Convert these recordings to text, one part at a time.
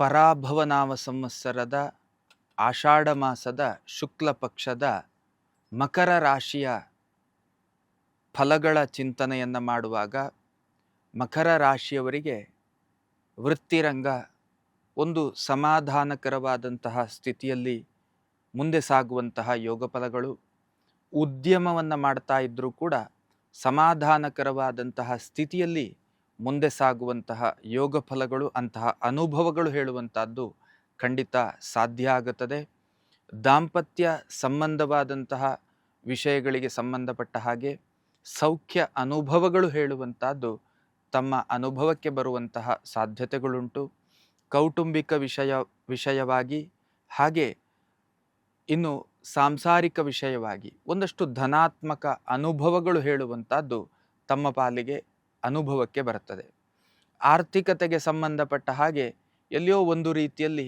ಪರಾಭವನಾಮ ಸಂವತ್ಸರದ ಆಷಾಢ ಮಾಸದ ಶುಕ್ಲ ಪಕ್ಷದ ಮಕರ ರಾಶಿಯ ಫಲಗಳ ಚಿಂತನೆಯನ್ನು ಮಾಡುವಾಗ ಮಕರ ರಾಶಿಯವರಿಗೆ ವೃತ್ತಿರಂಗ ಒಂದು ಸಮಾಧಾನಕರವಾದಂತಹ ಸ್ಥಿತಿಯಲ್ಲಿ ಮುಂದೆ ಸಾಗುವಂತಹ ಯೋಗ ಫಲಗಳು, ಉದ್ಯಮವನ್ನು ಮಾಡ್ತಾ ಇದ್ದರೂ ಕೂಡ ಸಮಾಧಾನಕರವಾದಂತಹ ಸ್ಥಿತಿಯಲ್ಲಿ ಮುಂದೆ ಸಾಗುವಂತಹ ಯೋಗ ಫಲಗಳು, ಅಂತಹ ಅನುಭವಗಳು ಹೇಳುವಂಥದ್ದು ಖಂಡಿತ ಸಾಧ್ಯ ಆಗುತ್ತದೆ. ದಾಂಪತ್ಯ ಸಂಬಂಧವಾದಂತಹ ವಿಷಯಗಳಿಗೆ ಸಂಬಂಧಪಟ್ಟ ಹಾಗೆ ಸೌಖ್ಯ ಅನುಭವಗಳು ಹೇಳುವಂಥದ್ದು ತಮ್ಮ ಅನುಭವಕ್ಕೆ ಬರುವಂತಹ ಸಾಧ್ಯತೆಗಳುಂಟು. ಕೌಟುಂಬಿಕ ವಿಷಯವಾಗಿ ಹಾಗೆ ಇನ್ನು ಸಾಂಸಾರಿಕ ವಿಷಯವಾಗಿ ಒಂದಷ್ಟು ಧನಾತ್ಮಕ ಅನುಭವಗಳು ಹೇಳುವಂಥದ್ದು ತಮ್ಮ ಪಾಲಿಗೆ ಅನುಭವಕ್ಕೆ ಬರ್ತದೆ. ಆರ್ಥಿಕತೆಗೆ ಸಂಬಂಧಪಟ್ಟ ಹಾಗೆ ಎಲ್ಲಿಯೋ ಒಂದು ರೀತಿಯಲ್ಲಿ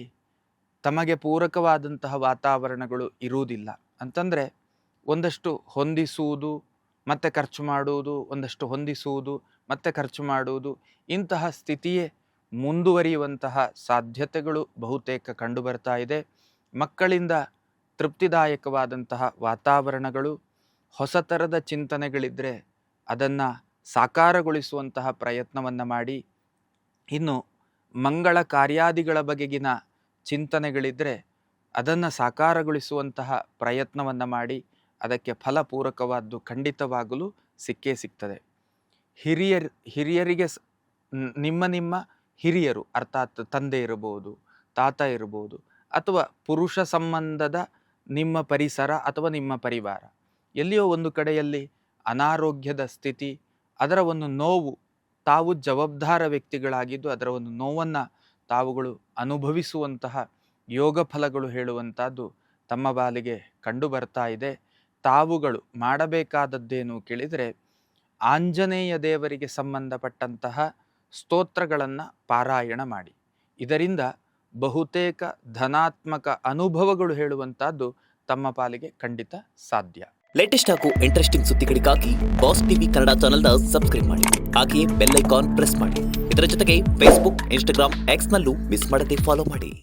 ತಮಗೆ ಪೂರಕವಾದಂತಹ ವಾತಾವರಣಗಳು ಇರುವುದಿಲ್ಲ. ಅಂತಂದರೆ ಒಂದಷ್ಟು ಹೊಂದಿಸುವುದು ಮತ್ತೆ ಖರ್ಚು ಮಾಡುವುದು, ಒಂದಷ್ಟು ಹೊಂದಿಸುವುದು ಮತ್ತೆ ಖರ್ಚು ಮಾಡುವುದು, ಇಂತಹ ಸ್ಥಿತಿಯೇ ಮುಂದುವರಿಯುವಂತಹ ಸಾಧ್ಯತೆಗಳು ಬಹುತೇಕ ಕಂಡುಬರ್ತಾ ಇದೆ. ಮಕ್ಕಳಿಂದ ತೃಪ್ತಿದಾಯಕವಾದಂತಹ ವಾತಾವರಣಗಳು, ಹೊಸ ಥರದ ಚಿಂತನೆಗಳಿದ್ದರೆ ಅದನ್ನು ಸಾಕಾರಗೊಳಿಸುವಂತಹ ಪ್ರಯತ್ನವನ್ನು ಮಾಡಿ, ಇನ್ನು ಮಂಗಳ ಕಾರ್ಯಾದಿಗಳ ಬಗೆಗಿನ ಚಿಂತನೆಗಳಿದ್ದರೆ ಅದನ್ನು ಸಾಕಾರಗೊಳಿಸುವಂತಹ ಪ್ರಯತ್ನವನ್ನು ಮಾಡಿ ಅದಕ್ಕೆ ಫಲಪೂರಕವಾದ್ದು ಖಂಡಿತವಾಗಲೂ ಸಿಕ್ಕೇ ಸಿಗ್ತದೆ. ಹಿರಿಯರಿಗೆ ನಿಮ್ಮ ಹಿರಿಯರು ಅರ್ಥಾತ್ ತಂದೆ ಇರಬಹುದು, ತಾತ ಇರಬಹುದು, ಅಥವಾ ಪುರುಷ ಸಂಬಂಧದ ನಿಮ್ಮ ಪರಿಸರ ಅಥವಾ ನಿಮ್ಮ ಪರಿವಾರ, ಎಲ್ಲಿಯೋ ಒಂದು ಕಡೆಯಲ್ಲಿ ಅನಾರೋಗ್ಯದ ಸ್ಥಿತಿ, ಅದರ ಒಂದು ನೋವು, ತಾವು ಜವಾಬ್ದಾರ ವ್ಯಕ್ತಿಗಳಾಗಿದ್ದು ಅದರ ಒಂದು ನೋವನ್ನು ತಾವುಗಳು ಅನುಭವಿಸುವಂತಹ ಯೋಗ ಫಲಗಳು ಹೇಳುವಂಥದ್ದು ತಮ್ಮ ಬಾಲಿಗೆ ಕಂಡು ಬರ್ತಾ ಇದೆ. ತಾವುಗಳು ಮಾಡಬೇಕಾದದ್ದೇನು ಕೇಳಿದರೆ, ಆಂಜನೇಯ ದೇವರಿಗೆ ಸಂಬಂಧಪಟ್ಟಂತಹ ಸ್ತೋತ್ರಗಳನ್ನು ಪಾರಾಯಣ ಮಾಡಿ. ಇದರಿಂದ ಬಹುತೇಕ ಧನಾತ್ಮಕ ಅನುಭವಗಳು ಹೇಳುವಂಥದ್ದು ತಮ್ಮ ಪಾಲಿಗೆ ಖಂಡಿತ ಸಾಧ್ಯ. ಲೇಟೆಸ್ಟ್ ಹಾಗೂ ಇಂಟ್ರೆಸ್ಟಿಂಗ್ ಸುದ್ದಿಗಳಿಗಾಗಿ ಬಾಸ್ ಟಿವಿ ಕನ್ನಡ ಚಾನೆಲ್ನ ಸಬ್ಸ್ಕ್ರೈಬ್ ಮಾಡಿ. ಹಾಗೆಯೇ ಬೆಲ್ ಐಕಾನ್ ಪ್ರೆಸ್ ಮಾಡಿ. ಇದರ ಜೊತೆಗೆ ಫೇಸ್ಬುಕ್, ಇನ್ಸ್ಟಾಗ್ರಾಮ್, ಎಕ್ಸ್ನಲ್ಲೂ ಮಿಸ್ ಮಾಡದೆ ಫಾಲೋ ಮಾಡಿ.